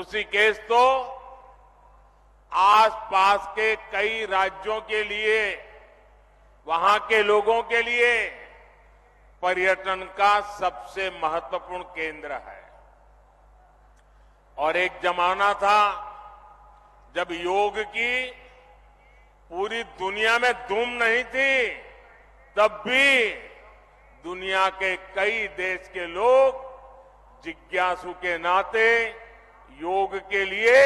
ऋषिकेश तो आसपास के कई राज्यों के लिए, वहां के लोगों के लिए पर्यटन का सबसे महत्वपूर्ण केंद्र है। और एक जमाना था जब योग की पूरी दुनिया में धूम नहीं थी, तब भी दुनिया के कई देश के लोग जिज्ञासु के नाते योग के लिए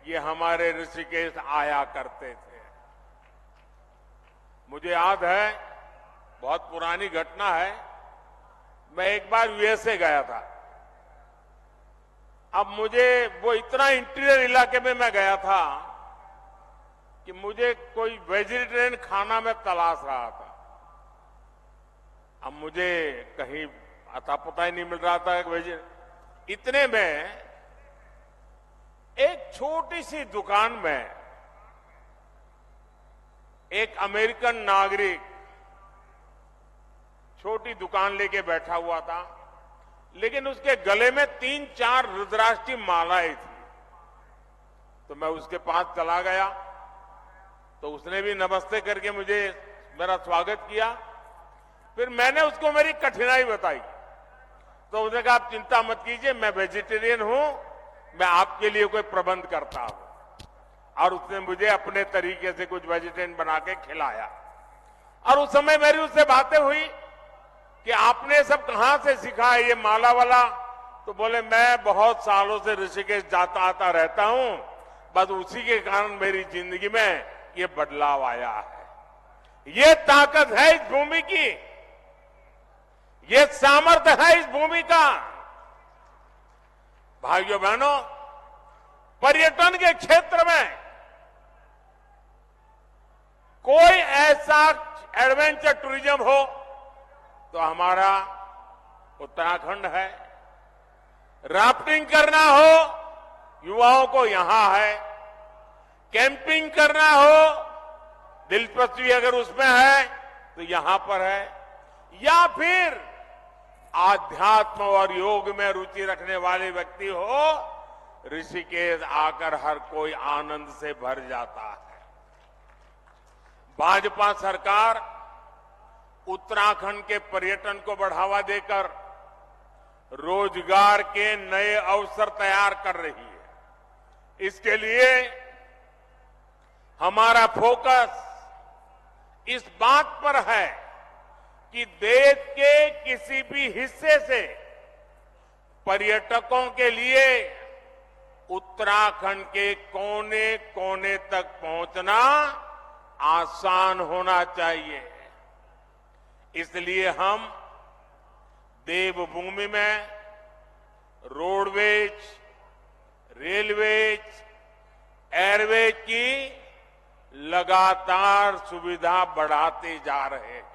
ये हमारे ऋषिकेश आया करते थे। मुझे याद है, बहुत पुरानी घटना है, मैं एक बार यूएसए गया था। अब मुझे वो इतना इंटीरियर इलाके में मैं गया था कि मुझे कोई वेजिटेरियन खाना में तलाश रहा था। अब मुझे कहीं अता पता ही नहीं मिल रहा था इतने में एक छोटी सी दुकान में एक अमेरिकन नागरिक छोटी दुकान लेके बैठा हुआ था, लेकिन उसके गले में 3-4 रुद्राक्ष की मालाएं थी। तो मैं उसके पास चला गया, तो उसने भी नमस्ते करके मुझे मेरा स्वागत किया। फिर मैंने उसको मेरी कठिनाई बताई, तो उसने कहा आप चिंता मत कीजिए, मैं वेजिटेरियन हूं, मैं आपके लिए कोई प्रबंध करता हूं। और उसने मुझे अपने तरीके से कुछ वेजिटेरियन बना के खिलाया। और उस समय मेरी उससे बातें हुई कि आपने सब कहां से सीखा है ये माला वाला? तो बोले मैं बहुत सालों से ऋषिकेश जाता आता रहता हूं, बस उसी के कारण मेरी जिंदगी में ये बदलाव आया है। ये ताकत है इस भूमि की, ये सामर्थ्य है इस भूमि का। भाइयों बहनों, पर्यटन के क्षेत्र में कोई ऐसा एडवेंचर टूरिज्म हो तो हमारा उत्तराखंड है। राफ्टिंग करना हो युवाओं को यहां है, कैंपिंग करना हो दिलचस्पी अगर उसमें है तो यहां पर है, या फिर आध्यात्म और योग में रुचि रखने वाले व्यक्ति हो, ऋषिकेश आकर हर कोई आनंद से भर जाता है। भाजपा सरकार उत्तराखंड के पर्यटन को बढ़ावा देकर रोजगार के नए अवसर तैयार कर रही है। इसके लिए हमारा फोकस इस बात पर है कि देश के किसी भी हिस्से से पर्यटकों के लिए उत्तराखंड के कोने कोने तक पहुंचना आसान होना चाहिए। इसलिए हम देवभूमि में रोडवेज, रेलवेज, एयरवेज की लगातार सुविधा बढ़ाते जा रहे हैं।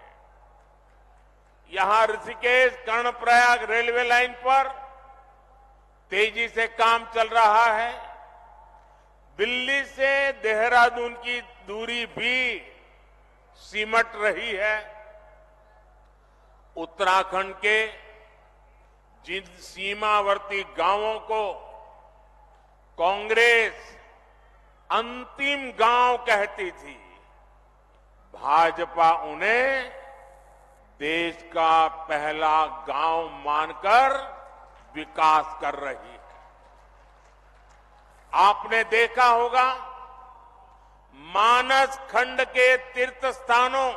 यहां ऋषिकेश कर्णप्रयाग रेलवे लाइन पर तेजी से काम चल रहा है। दिल्ली से देहरादून की दूरी भी सिमट रही है। उत्तराखंड के जिन सीमावर्ती गांवों को कांग्रेस अंतिम गांव कहती थी, भाजपा उन्हें देश का पहला गांव मानकर विकास कर रही है। आपने देखा होगा मानस खंड के तीर्थ स्थानों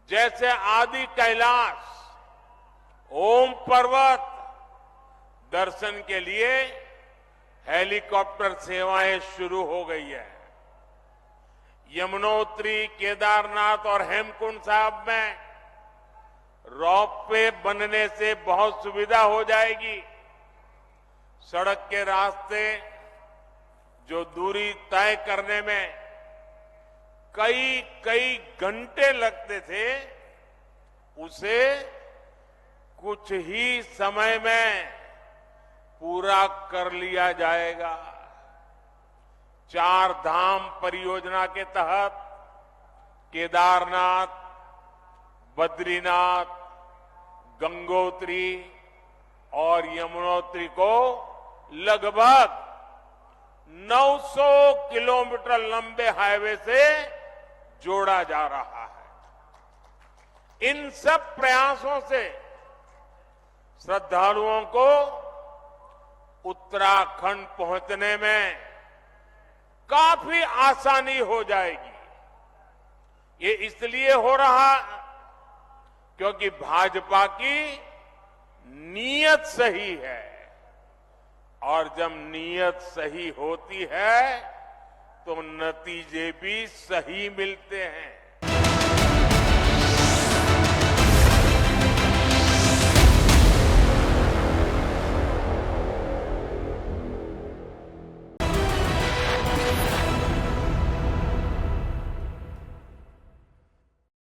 जैसे आदि कैलाश, ओम पर्वत दर्शन के लिए हेलीकॉप्टर सेवाएं शुरू हो गई है। यमुनोत्री, केदारनाथ और हेमकुंड साहब में रोपवे बनने से बहुत सुविधा हो जाएगी। सड़क के रास्ते जो दूरी तय करने में कई घंटे लगते थे, उसे कुछ ही समय में पूरा कर लिया जाएगा। 4 धाम परियोजना के तहत केदारनाथ, बद्रीनाथ, गंगोत्री और यमुनोत्री को लगभग 900 किलोमीटर लंबे हाईवे से जोड़ा जा रहा है। इन सब प्रयासों से श्रद्धालुओं को उत्तराखंड पहुंचने में काफी आसानी हो जाएगी। ये इसलिए हो रहा क्योंकि भाजपा की नीयत सही है, और जब नीयत सही होती है तो नतीजे भी सही मिलते हैं।